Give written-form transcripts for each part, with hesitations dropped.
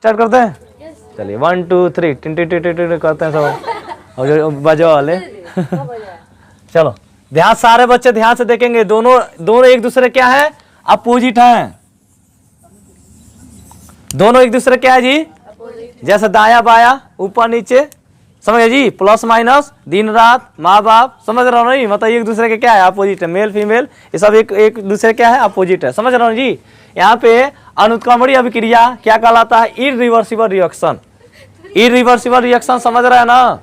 Start करते हैं, चलिए 1 2 3 टिन टिन टिन टिन करते हैं सब, और जो बजो वाले चलो ध्यान, सारे बच्चे ध्यान से देखेंगे, दोनों एक दूसरे क्या है, अपोजिट हैं। दोनों एक दूसरे क्या है जी, जैसे दाया बाया ऊपर नीचे, समझ गए जी, प्लस माइनस, दिन रात, माँ बाप, समझ रहा हूँ नहीं, मतलब एक दूसरे के क्या है, अपोजिट है, मेल फीमेल ये सब एक दूसरे क्या है, अपोजिट है, समझ रहा हूँ जी। यहाँ पे अनुत्क्रमणीय अभिक्रिया क्या कहलाता है, इरिवर्सिबल रिएक्शन। इरिवर्सिबल रिएक्शन समझ रहे हैं ना,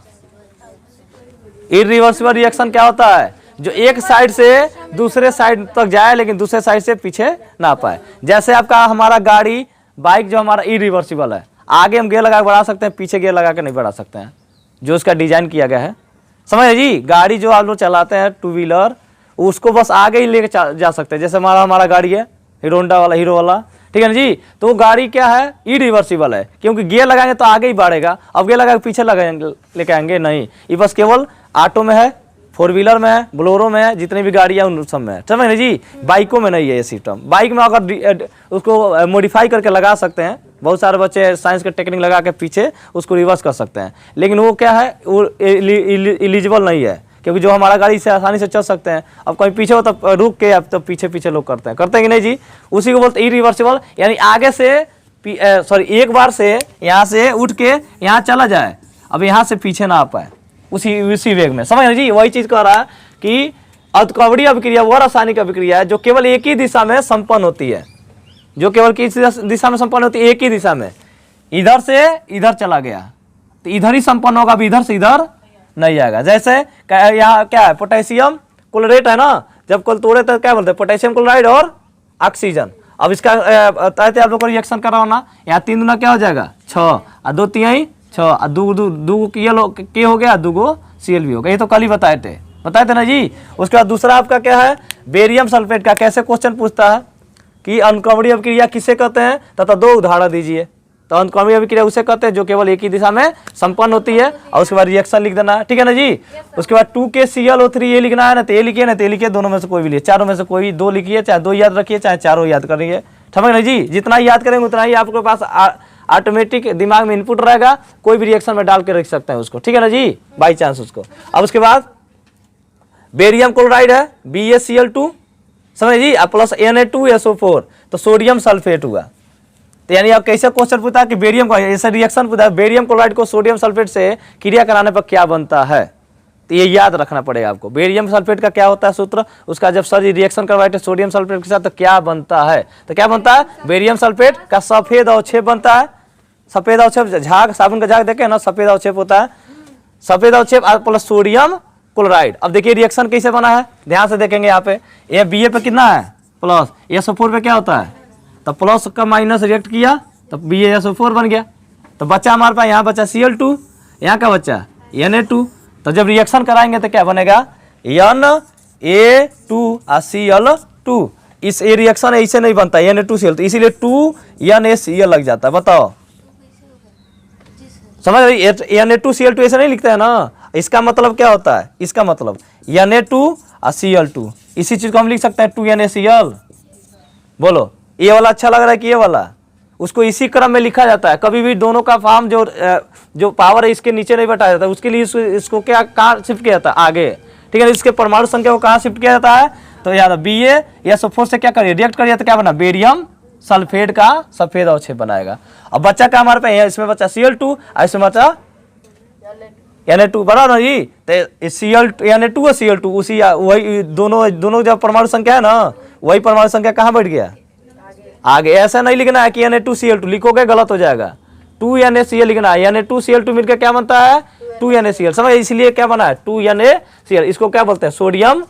इरिवर्सिबल रिएक्शन क्या होता है, जो एक साइड से दूसरे साइड तक जाए लेकिन दूसरे साइड से पीछे ना पाए। जैसे आपका हमारा गाड़ी बाइक जो हमारा इरिवर्सिबल है, आगे हम गियर लगा के बढ़ा सकते हैं, पीछे गियर लगा के नहीं बढ़ा सकते हैं, जो उसका डिजाइन किया गया है, समझे जी। गाड़ी जो आप लोग चलाते हैं टू व्हीलर, उसको बस आगे ही लेके जा सकते हैं, जैसे हमारा गाड़ी है हीरो होंडा वाला, हीरो वाला, ठीक है ना जी। तो गाड़ी क्या है, इरिवर्सिबल है, क्योंकि गियर लगाएंगे तो आगे ही बढ़ेगा, अब गियर लगा के पीछे लगाएंगे लेके आएंगे नहीं, ये बस केवल ऑटो में है, फोर व्हीलर में है, बोलेरो में है, जितनी भी गाड़ियाँ उन सब में है, समझ ना जी। बाइकों में नहीं है ये सिस्टम, बाइक में अगर उसको मॉडिफाई करके लगा सकते हैं, बहुत सारे बच्चे साइंस के टेक्निक लगा के पीछे उसको रिवर्स कर सकते हैं, लेकिन वो क्या है, वो एलिजिबल नहीं है, क्योंकि जो हमारा गाड़ी से आसानी से चल सकते हैं, अब कहीं पीछे हो तब रुक के अब तब पीछे लोग करते हैं कि नहीं जी, उसी को बोलते हैं इरिवर्सिबल, यानी आगे से सॉरी एक बार से यहाँ से उठ के यहाँ चला जाए, अब यहाँ से पीछे ना आ पाए उसी वेग में, समझ जी। वही चीज कह रहा है कि अनुत्क्रमणीय अभिक्रिया वह रासायनिक अभिक्रिया है जो केवल एक ही दिशा में संपन्न होती है, जो केवल किस दिशा में संपन्न होती है, एक ही दिशा में, इधर से इधर चला गया तो इधर ही संपन्न होगा, अब इधर से इधर नहीं आएगा। जैसे यहाँ क्या है, पोटेशियम क्लोरेट है ना, जब कल तोड़े तो क्या बोलते हैं, पोटेशियम क्लोराइड और ऑक्सीजन। अब इसका तहत आप लोग को रिएक्शन कर रहा हो ना, यहाँ 3 दूना क्या हो जाएगा 6, और 2 तिहाई 6, दो के हो गया, 2 Cl भी हो गया, ये तो कल ही बताए थे ना जी। उसके बाद दूसरा आपका क्या है, बेरियम सल्फेट का कैसे क्वेश्चन पूछता है कि अनुक्रमणीय अभिक्रिया किसे कहते हैं तथा 2 उदाहरण दीजिए। तो अनुक्रमणीय अभिक्रिया उसे कहते हैं जो केवल एक ही दिशा में संपन्न होती है, और उसके बाद रिएक्शन लिख देना है, ठीक है ना जी। उसके बाद 2KClO3 ये लिखना है ना, तो ये लिखिए ना, तो ये लिखिए, दोनों में से कोई भी लिखिए, चारों में से कोई 2 लिखिए, चाहे 2 याद रखिए, चाहे चारों याद करेंगे, ठीक है ना जी। जितना याद करेंगे उतना ही आपके पास ऑटोमेटिक दिमाग में इनपुट रहेगा, कोई भी रिएक्शन में डाल के रख सकते हैं उसको, ठीक है ना जी, बाई चांस उसको। अब उसके बाद बेरियम क्लोराइड है BaCl2, समझ जी, प्लस Na2SO4, तो सोडियम सल्फेट हुआ। तो यानी आप कैसे क्वेश्चन पूछता है कि बेरियम का ऐसा रिएक्शन पूछता है, बेरियम क्लोराइड को सोडियम सल्फेट से क्रिया कराने पर क्या बनता है, तो ये याद रखना पड़ेगा आपको। बेरियम सल्फेट का क्या होता है सूत्र, उसका जब सर रिएक्शन करवाए थे सोडियम सल्फेट के साथ तो क्या बनता है, तो क्या बनता है, बेरियम सल्फेट का सफेद अवक्षेप बनता है, सफेद अवक्षेप, झाग साबुन का झाग देखे ना, सफेद अवक्षेप होता है, सफेद अवक्षेप प्लस सोडियम क्लोराइड। अब देखिए रिएक्शन कैसे बना है, ध्यान से देखेंगे यहाँ पे, ये Ba पे कितना है प्लस, SO4 पे क्या होता है, तो प्लस का माइनस रिएक्ट किया तो BaSO4 बन गया। तो बच्चा हमारे पास यहाँ बचा Cl2, यहाँ का बच्चा Na2, तो जब रिएक्शन कराएंगे तो क्या बनेगा, Na2 Cl2। इस रिएक्शन ऐसे नहीं बनता Na2Cl, तो इसीलिए 2NaCl लग जाता है, बताओ समझ रही, Na2Cl2 ऐसे नहीं लिखते हैं ना। इसका मतलब क्या होता है, इसका मतलब Na2 Cl2, इसी चीज को हम लिख सकते हैं 2NaCl। बोलो ये वाला अच्छा लग रहा है कि ये वाला, उसको इसी क्रम में लिखा जाता है, कभी भी दोनों का फॉर्म जो पावर है इसके नीचे नहीं बैठाया जाता है, उसके लिए इसको क्या कहाँ शिफ्ट किया जाता है, आगे, ठीक है। इसके परमाणु संख्या को कहाँ शिफ्ट किया जाता है, तो याद BaSO4 से क्या करिए, रिएक्ट करिए तो क्या बना, बेरियम सल्फेट का सफेद अवक्षेप बनाएगा। अब बच्चा का हमारे पास इसमें बच्चा Cl2, इसमें बच्चा Na2, बराबर ना जी। तो Na2 और Cl2 उसी वही दोनों जब परमाणु संख्या है ना, वही परमाणु संख्या कहाँ बैठ गया, आगे। ऐसा नहीं लिखना है कि Na2Cl2, लिखोगे गलत हो जाएगा, 2NaCl लिखना है, Na2Cl2 मिलकर क्या बनता है 2NaCl, समझ, इसलिए क्या बना है 2NaCl, इसको क्या बोलते हैं, सोडियम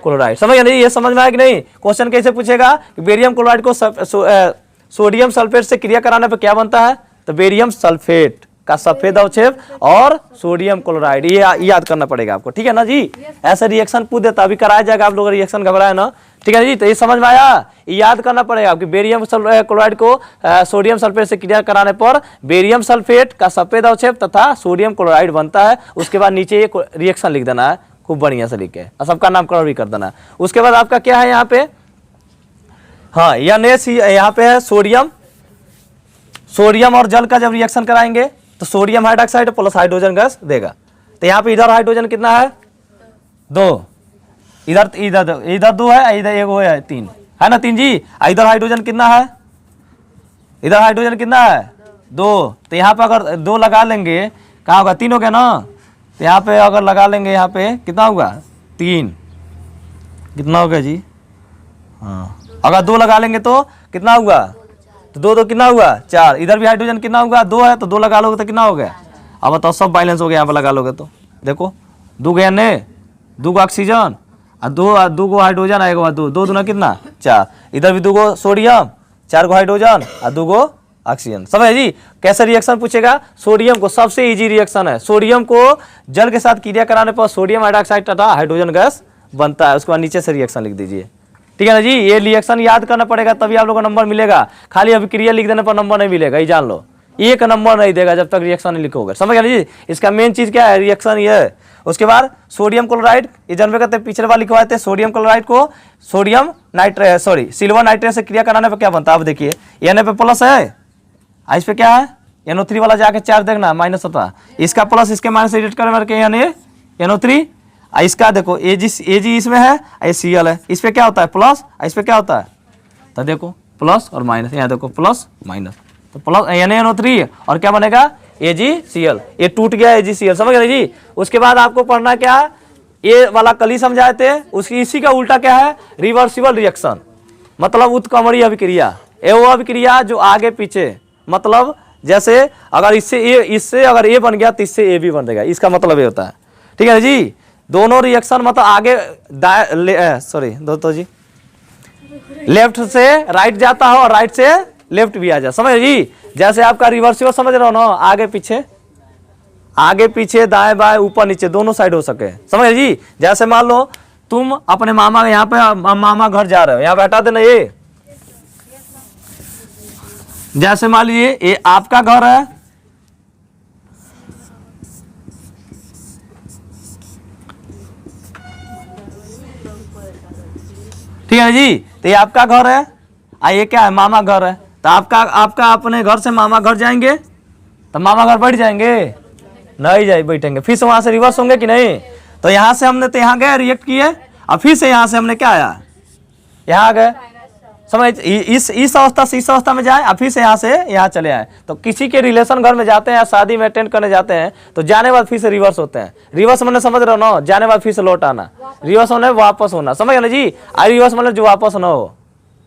क्लोराइड। समझ नहीं, ये समझ में आया कि नहीं। क्वेश्चन कैसे पूछेगा, बेरियम क्लोराइड को सोडियम सल्फेट से क्रिया कराने पर क्या बनता है, तो बेरियम सल्फेट का सफेद अवक्षेप और सोडियम क्लोराइड, ये याद करना पड़ेगा आपको, ठीक है ना जी। ऐसे रिएक्शन पूछ देता, अभी कराया जाएगा, आप लोग रिएक्शन घबराए ना, ठीक है जी। तो ये समझ में आया, याद करना पड़ेगा कि बेरियम क्लोराइड को सोडियम सल्फेट से क्रिया कराने पर बेरियम सल्फेट का सफेद अवक्षेप तथा सोडियम क्लोराइड बनता है। उसके बाद नीचे एक रिएक्शन लिख देना है, खूब बढ़िया से लिख के, और सबका नामकरण भी कर देना है। उसके बाद आपका क्या है यहाँ पे, हाँ यहाँ पे है सोडियम और जल का जब रिएक्शन कराएंगे तो sodium hydroxide plus hydrogen gas देगा। तो यहाँ पे इधर हाइड्रोजन कितना है 2, इधर इधर इधर 2 है, इधर 1 है 3 है ना 3 जी। इधर हाइड्रोजन कितना है, इधर हाइड्रोजन कितना है 2। तो यहाँ पे अगर 2 लगा लेंगे कहाँ होगा 3 हो गया ना। तो यहाँ पे अगर लगा लेंगे यहाँ पे कितना होगा 3, कितना होगा जी, हाँ अगर 2 लगा लेंगे तो कितना होगा, तो 2 2 कितना हुआ 4। इधर भी हाइड्रोजन कितना होगा 2 है, तो 2 लगा लोगे तो कितना हो गया। अब बताओ सब बैलेंस हो गया यहाँ पे लगा लोगे तो देखो 2 गया ने 2 ऑक्सीजन और 2 गो हाइड्रोजन आएगा बाद 2 2 दूना कितना 4। इधर भी 2 गो सोडियम 4 गो हाइड्रोजन और 2 गो ऑक्सीजन। समझ जी कैसे रिएक्शन पूछेगा। सोडियम को सबसे इजी रिएक्शन है, सोडियम को जल के साथ क्रिया कराने पर सोडियम हाइड्रोक्साइड तथा हाइड्रोजन गैस बनता है। उसके बाद नीचे से रिएक्शन लिख दीजिए, ठीक है ना जी। ये रिएक्शन याद करना पड़ेगा तभी आप लोगों को नंबर मिलेगा, खाली अभिक्रिया लिख देने पर नंबर नहीं मिलेगा, ये जान लो। 1 नंबर नहीं देगा जब तक रिएक्शन नहीं लिखोगे, समझ गया जी। इसका मेन चीज क्या है, रिएक्शन ये है। उसके बाद सोडियम क्लोराइड, ये जानवे करते पिछले बार लिखवाए थे, सोडियम क्लोराइड को सोडियम नाइट्रेट सिल्वर नाइट्रेट से क्रिया कराने पर क्या बनता है। अब देखिए Na पे प्लस है, इस पे क्या है NO3 वाला जाके चार्ज देखना माइनस होता है, इसका प्लस इसके माइनस एडिट करें NO3। इसका देखो Ag इसमें है, Cl है, इस पे क्या होता है प्लस, इस पे क्या होता है तो देखो प्लस और माइनस, यहाँ देखो प्लस माइनस, तो प्लस NaNO3 और क्या बनेगा AgCl, ये टूट गया AgCl, समझ गए जी। उसके बाद आपको पढ़ना क्या है, ये वाला कल ही समझाए थे, उसकी इसी का उल्टा क्या है रिवर्सिबल रिएक्शन, मतलब उत्क्रमणीय अभिक्रिया। ये वो अभिक्रिया जो आगे पीछे, मतलब जैसे अगर इससे अगर ए बन गया तो इससे ए भी बन जाएगा, इसका मतलब ये होता है, ठीक है जी। दोनों रिएक्शन मतलब आगे दोस्तों जी लेफ्ट से राइट जाता हो और राइट से लेफ्ट भी आ जाए, समझ जी। जैसे आपका रिवर्सिबल समझ रहे हो ना, आगे पीछे दाएं बाएं ऊपर नीचे दोनों साइड हो सके, समझ जी। जैसे मान लो तुम अपने मामा यहाँ पे मामा घर जा रहे हो, यहाँ पे हटा देना ये, जैसे मान लीजिए ये आपका घर है, ठीक है जी। तो ये आपका घर है, ये क्या है मामा घर है, तो आपका अपने घर से मामा घर जाएंगे तो मामा घर बैठ जाएंगे नहीं बैठेंगे, फिर से वहां से रिवर्स होंगे कि नहीं। तो यहाँ से हमने तो यहाँ गए रिएक्ट किए, और फिर से यहाँ से हमने क्या आया यहाँ आ गए, समझ। इस अवस्था से इस अवस्था में जाए और फिर से यहाँ से यहाँ चले आए। तो किसी के रिलेशन घर में जाते हैं या शादी में अटेंड करने जाते हैं तो जाने बाद फिर से रिवर्स होते हैं। रिवर्स मैंने समझ रहे हो ना, जाने बाद फिर से लौट आना, रिवर्स होने वापस होना, समझ ना जी। रिवर्स मतलब जो वापस ना हो,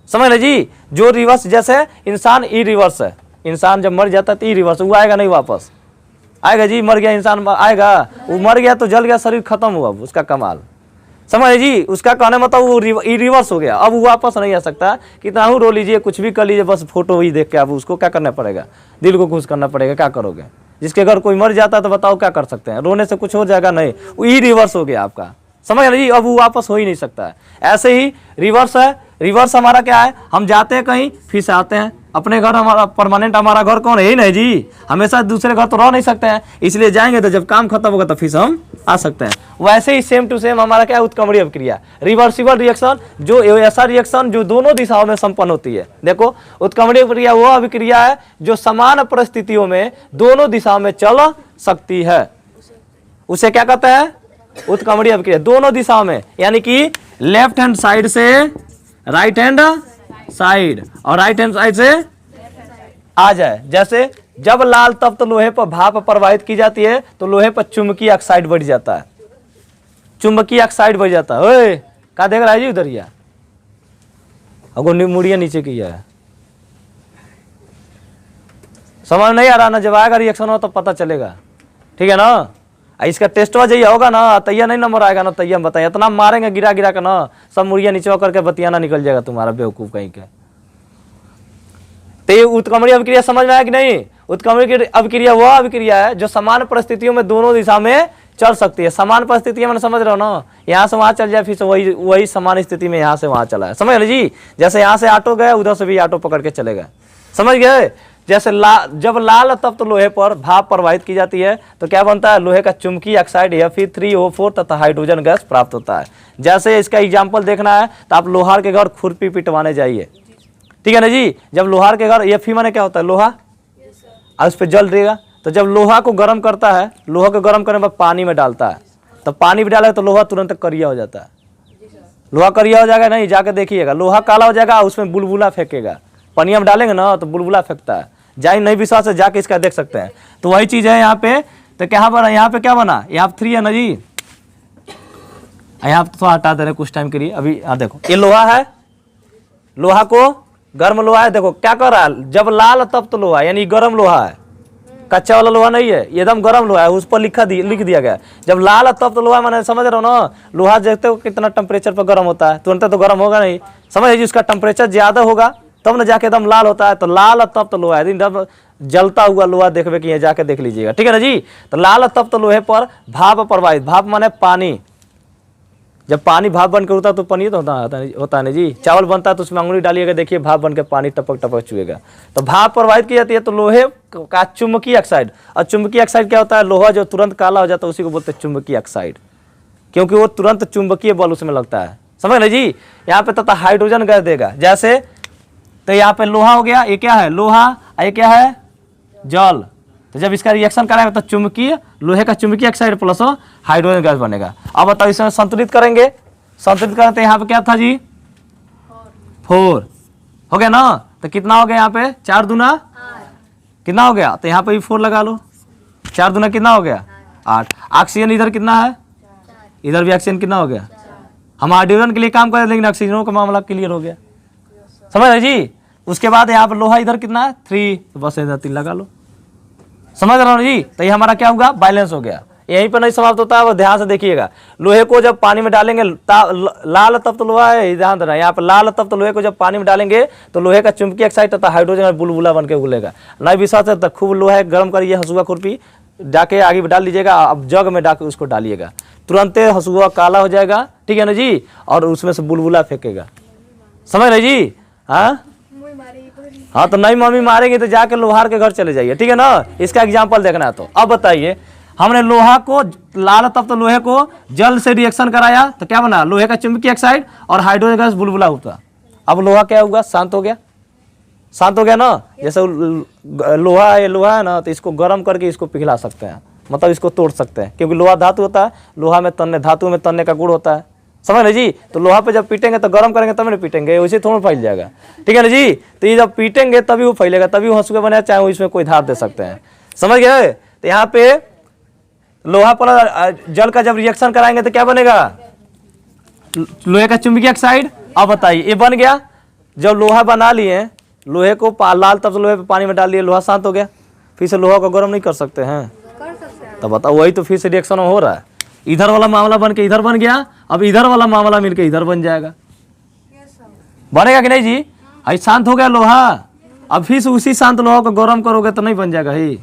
समझ ना जी। जो रिवर्स जैसे इंसान ई रिवर्स है, इंसान जब मर जाता है तो ई रिवर्स, वो आएगा नहीं वापस, आएगा जी। मर गया इंसान आएगा, वो मर गया तो जल गया, शरीर खत्म हुआ उसका कमाल, समझ जी। उसका कहने मतलब वो रिवर्स हो गया, अब वो वापस नहीं आ सकता। कितना हो रो लीजिए, कुछ भी कर लीजिए, बस फोटो ही देख के अब उसको क्या करना पड़ेगा, दिल को खुश करना पड़ेगा, क्या करोगे। जिसके घर कोई मर जाता है तो बताओ क्या कर सकते हैं, रोने से कुछ हो जाएगा नहीं, वो ई रिवर्स हो गया आपका, समझ रहे जी। अब वो वापस हो ही नहीं सकता है। ऐसे ही रिवर्स है, रिवर्स हमारा क्या है, हम जाते हैं कहीं फिर से आते हैं अपने घर, हमारा परमानेंट हमारा घर कौन है, यही नहीं जी। हमेशा दूसरे घर तो रह नहीं सकते हैं, इसलिए जाएंगे तो जब काम खत्म होगा तो फिर से हम आ सकते हैं। वैसे ही सेम टू सेम हमारा क्या है उत्क्रमणीय अभिक्रिया, रिवर्सिबल रिएक्शन, जो ऐसा रिएक्शन जो दोनों दिशाओं में संपन्न होती है। देखो उत्क्रमणीय अभिक्रिया वो अभिक्रिया है जो समान परिस्थितियों में दोनों दिशाओं में चल सकती है, उसे क्या कहते हैं उत्क्रमणीय अभिक्रिया, दोनों दिशाओं में, यानी कि लेफ्ट हैंड साइड से राइट हैंड साइड और राइट हैंड साइड से आ जाए। जैसे जब लाल तप्त लोहे पर भाप प्रवाहित की जाती है तो लोहे पर चुंबकीय ऑक्साइड बढ़ जाता है, चुंबकीय ऑक्साइड बढ़ जाता है। ओए क्या देख रहा है जी उधर, या मुड़िया नीचे किया है, समझ नहीं आ रहा ना, जब आएगा रिएक्शन हो तो पता चलेगा, ठीक है ना। इसका टेस्ट वजह होगा ना, तैयार नहीं नंबर आएगा ना, तैयार बताइए, इतना मारेंगे गिरा गिरा कर ना, सब मुड़िया नीचे करके बतियाना निकल जाएगा तुम्हारा, बेवकूफ कहीं के। तो ये उत्क्रमणीय अभिक्रिया समझ में आया कि नहीं। उत्क्रमणीय अभिक्रिया वह अभिक्रिया है जो समान परिस्थितियों में दोनों दिशा में चल सकती है। समान परिस्थितियां मैंने समझ रहे हो ना, यहाँ से वहां चल जाए फिर से वही समान स्थिति में यहाँ से वहां चला है, समझ रहे जी। जैसे यहाँ से ऑटो गए उधर से भी ऑटो पकड़ के चले गए, समझ गए। जैसे जब लाल तप्त लोहे पर भाप प्रवाहित की जाती है तो क्या बनता है, लोहे का चुंबकीय ऑक्साइड Fe3O4 तथा हाइड्रोजन गैस प्राप्त होता है। जैसे इसका एग्जाम्पल देखना है तो आप लोहार के घर खुरपी पिटवाने जाइए, ठीक है ना जी। जब लोहार के घर Fe माने क्या होता है लोहा, और उस पर जल रहेगा। तो जब लोहा को गर्म करता है, लोहा को गर्म करने के बाद पानी में डालता है, तो पानी में डालेगा तो लोहा तुरंत करिया हो जाता है। लोहा करिया हो जाएगा नहीं, जाके देखिएगा, लोहा काला हो जाएगा, उसमें बुलबुला फेंकेगा। पनिया में डालेंगे ना तो बुलबुला फेंकता है। जाए नहीं विश्वास है, जाके इसका देख सकते हैं। तो वही चीज़ है यहाँ पे। तो क्या बना, यहाँ पे क्या बना, यहाँ 3 है ना जी, यहाँ तो हटा दे रहे कुछ टाइम के लिए। अभी देखो ये लोहा है, लोहा को गर्म लोहा है, देखो क्या कर रहा है, जब लाल तब तो लोहा यानी गर्म लोहा है, कच्चा वाला लोहा नहीं है, ये एकदम गर्म लोहा है। उस पर लिख दिया गया जब लाल तब तो लोहा, मैंने समझ रहा हूँ ना। लोहा देखते हो कितना टेम्परेचर पर गर्म होता है, तुरंत तो गर्म होगा नहीं, समझ लीजिए उसका टेम्परेचर ज्यादा होगा तब ना जाके एकदम लाल होता है। तो लाल तब तो लोहा है, जब जलता हुआ लोहा देखवे कि ये जाके देख लीजिएगा, ठीक है ना जी। तो लाल तब तो लोहे पर भाप प्रवाहित, भाप माने पानी, जब पानी भाप बनकर उठता तो पनीर तो होता है ना जी। चावल बनता है तो उसमें अंगुली डालिएगा, देखिए भाप बनकर पानी टपक टपक चुएगा। तो भाप प्रवाहित की जाती है। तो लोहे का चुंबकीय ऑक्साइड, और चुंबकीय ऑक्साइड क्या होता है, लोहा जो तुरंत काला हो जाता है उसी को बोलते हैं चुंबकीय ऑक्साइड, क्योंकि वो तुरंत चुंबकीय बल उसमें लगता है, समझ ले जी। यहाँ पे तथा हाइड्रोजन गैस देगा, जैसे तो यहाँ पे लोहा हो गया, ये क्या है लोहा, ये क्या है जल। तो जब इसका रिएक्शन कराएंगे तो चुंबकीय, लोहे का चुंबकीय ऑक्साइड प्लस हाइड्रोजन गैस बनेगा। अब बताओ इसमें संतुलित करेंगे, संतुलित करते यहाँ पे क्या था जी 4 हो गया ना। तो कितना हो गया यहाँ पे 4 दूना कितना हो गया, तो यहाँ पे भी 4 लगा लो, 4 दूना कितना हो गया 8। ऑक्सीजन इधर कितना है, इधर भी ऑक्सीजन कितना हो गया। हम हाइड्रोजन के लिए काम करें लेकिन ऑक्सीजन का मामला क्लियर हो गया, समझ रहे जी। उसके बाद यहाँ पे लोहा इधर कितना है 3, तो बस इधर 3 लगा लो, समझ रहे हो जी। तो ये हमारा क्या होगा बैलेंस हो गया। यहीं पर नहीं समाप्त होता है, वो ध्यान से देखिएगा। लोहे को जब पानी में डालेंगे लाल तब तो लोहा है, ध्यान देना यहाँ पर लाल तब तो लोहे को जब पानी में डालेंगे तो लोहे का चुंबकीय ऑक्साइड तथा हाइड्रोजन और बुलबुला बन के उगलेगा। नहीं विश्वास है तो खूब लोहा गर्म करिए, हसुआ खुरपी जाके आगे डाल लीजिएगा, अब जग में डाके उसको डालिएगा, तुरंत हसुआ काला हो जाएगा, ठीक है ना जी। और उसमें से बुलबुला फेंकेगा, समझ रहे जी। हाँ तो नहीं मम्मी मारेंगे तो जाके लोहार के घर चले जाइए, ठीक है ना। इसका एग्जाम्पल देखना है। तो अब बताइए, हमने लोहा को लाल तब तो लोहे को जल से रिएक्शन कराया तो क्या बना, लोहे का चुंबकीय ऑक्साइड और हाइड्रोजन गैस बुलबुला हुआ। अब लोहा क्या हुआ, शांत हो गया, शांत हो गया ना। जैसे लोहा है ना, तो इसको गर्म करके इसको पिघला सकते हैं, मतलब इसको तोड़ सकते हैं, क्योंकि लोहा धातु होता है, लोहा में तन्ने, धातु में तन्ने का गुण होता है, समझ ना जी। तो लोहा पे जब पीटेंगे तो गर्म करेंगे तब नहीं पीटेंगे, वैसे थोड़ा फैल जाएगा, ठीक है ना जी। तो ये जब पीटेंगे तभी वो फैलेगा, तभी वो हंसुआ बनेगा, चाहे वो इसमें कोई धार दे सकते हैं, समझ गए। तो यहाँ पे लोहा पर जल का जब रिएक्शन कराएंगे तो क्या बनेगा, लोहे का चुंबकीय ऑक्साइड। अब बताइए ये बन गया, जब लोहा बना लिए, लोहे को लाल तब से लोहे पे पानी में डाल दिए, लोहा शांत हो गया, फिर से लोहा को गर्म नहीं कर सकते हैं, तो बताओ वही तो फिर से रिएक्शन हो रहा है। इधर वाला मामला बन के इधर बन गया, अब इधर वाला मामला मिलके इधर बन जाएगा, बनेगा कि नहीं जी। आई शांत हो गया लोहा, अब फिर से उसी शांत लोहा को गर्म करोगे तो नहीं बन जाएगा, ही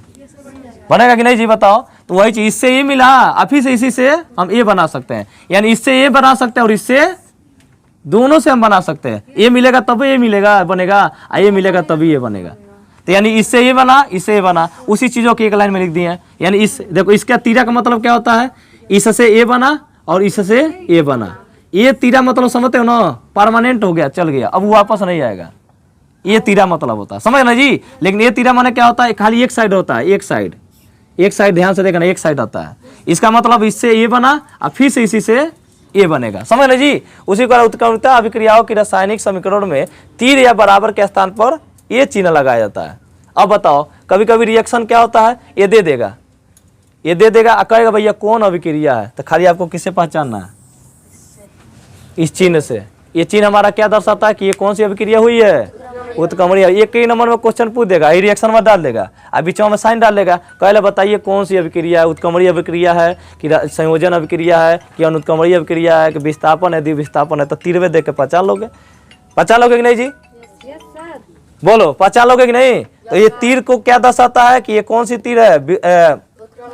बनेगा कि नहीं जी, बताओ। तो वही चीज इससे ये मिला, अभी से इसी से हम ये बना सकते हैं, यानी इससे ये बना सकते हैं और इससे दोनों से हम बना सकते हैं। ये मिलेगा तभी ये मिलेगा बनेगा, ये मिलेगा तभी ये बनेगा। तो यानी इससे ये बना, इससे ये बना, उसी चीजों की एक लाइन में लिख दिए हैं। यानी इस देखो इसका तीरा का मतलब क्या होता है, इससे ये बना और इससे ये बना। ये तीरा मतलब समझते हो ना, परमानेंट हो गया, चल गया, अब वो वापस नहीं आएगा, ये तीरा मतलब होता है, समझ ना जी। लेकिन ये तीरा माने क्या होता है, खाली एक साइड होता है, एक साइड, एक साइड, ध्यान से देखना, एक साइड आता है। इसका मतलब इससे ये बना और फिर से इसी से ये बनेगा, समझ ना जी। उसी को उत्क्रमणिका अभिक्रियाओं की रासायनिक समीकरण में तीर या बराबर के स्थान पर ये चिन्ह लगाया जाता है। अब बताओ कभी कभी रिएक्शन क्या होता है, ये दे देगा, ये दे देगा, कहेगा भैया कौन अभिक्रिया है, तो खाली आपको किससे पहचानना है, इस चिन्ह से। ये चिन्ह हमारा क्या दर्शाता है कि ये कौन सी अभिक्रिया हुई है, उत्क्रमणीय। एक ही नंबर में क्वेश्चन पूछ देगा, ये रिएक्शन में डाल देगा, अब बीच में साइन डाल देगा, कहले बताइए कौन सी अभिक्रिया है, उत्क्रमणीय अभिक्रिया है कि संयोजन अभिक्रिया है कि अनुत्क्रमणीय अभिक्रिया है कि विस्थापन है, द्विविस्थापन है। तो तीरवे देख के पहचान लोगे, पहचान लोगे कि नहीं जी, बोलो पहचान लोगे कि नहीं। तो ये तीर को क्या दर्शाता है कि ये कौन सी तीर है,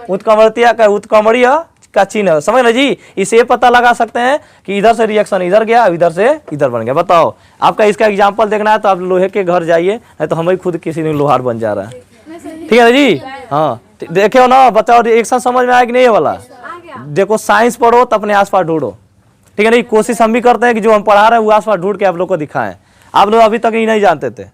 उत्क्रमणीय का, उत्क्रमणीय का चिन्ह है, समझ ना जी। इसे पता लगा सकते हैं कि इधर से रिएक्शन इधर गया, इधर से इधर बन गया। बताओ आपका इसका एग्जांपल देखना है तो आप लोहे के घर जाइए, नहीं तो हम ही खुद किसी ने लोहार बन जा रहा है, ठीक है ना जी। हाँ देखे हो ना, बताओ रिएक्शन समझ में आया कि नहीं ये वाला। देखो साइंस पढ़ो तो अपने आसपास ढूंढो, ठीक है ना। कोशिश हम भी करते हैं कि जो हम पढ़ा रहे हैं वो आसपास ढूंढ के आप लोग को दिखाएं। आप लोग अभी तक ही नहीं जानते थे,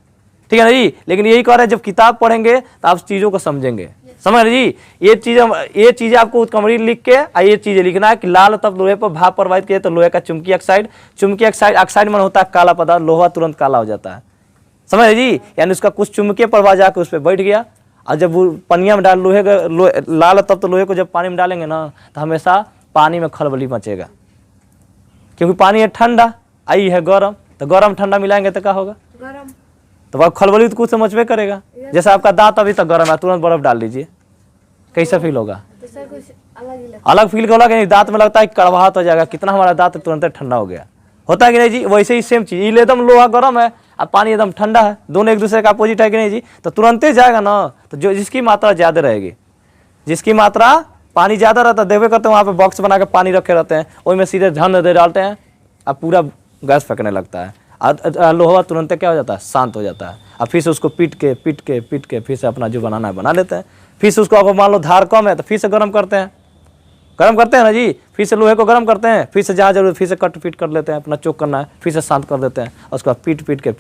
ठीक है ना जी। लेकिन यही कह रहे हैं जब किताब पढ़ेंगे तो आप चीज़ों को समझेंगे, समझ रहे जी। ये चीज़ें आपको उत्क्रमणी लिख के ये चीज़ें लिखना है कि लाल तब लोहे पर भाप प्रवाहित किए तो लोहे का चुंबकीय ऑक्साइड मन होता है काला पदार्थ, लोहा तुरंत काला हो जाता है, समझ रहे जी। यानी उसका कुछ चुंबकीय प्रवाह जाकर उस पर बैठ गया, और जब वो पनिया में डाल लाल तब तो लोहे को जब पानी में डालेंगे ना तो हमेशा पानी में खलबली मचेगा, क्योंकि पानी है ठंडा, आई है गर्म, तो गर्म ठंडा मिलाएंगे तो क्या होगा, गरम। तो वह खलबली तो कुछ समझ में करेगा। जैसे आपका दांत अभी तक गर्म है, तुरंत बर्फ डाल दीजिए, कैसा फील होगा, तो सर कुछ अलग ही लगता अलग फील होगा कि दांत में लगता है कड़वाहट हो जाएगा, कितना हमारा दांत तुरंत ठंडा हो गया, होता है कि नहीं जी। वैसे ही सेम चीज, ये एकदम लोहा गर्म है और पानी एकदम ठंडा है, दोनों एक दूसरे का अपोजिट है कि नहीं जी, तो तुरंत ही जाएगा ना। तो जो जिसकी मात्रा ज्यादा रहेगी, जिसकी मात्रा पानी ज्यादा रहता है, देखते करते हैं वहाँ पे बॉक्स बना के पानी रखे रहते हैं, वही में सीधे धन दे डालते हैं, अब पूरा गैस फेंकने लगता है, और लोहा तुरंत क्या हो जाता है, शांत हो जाता है। और फिर से उसको पीट के फिर से अपना जो बनाना है बना लेते हैं। फिर से उसको अगर मान लो धार कम है तो फिर से गर्म करते हैं ना जी, फिर से लोहे को गर्म करते हैं, फिर से जहाँ जरूरत फिर से कट पीट कर लेते हैं, अपना चोक करना है फिर से शांत कर देते हैं, और उसको पीट के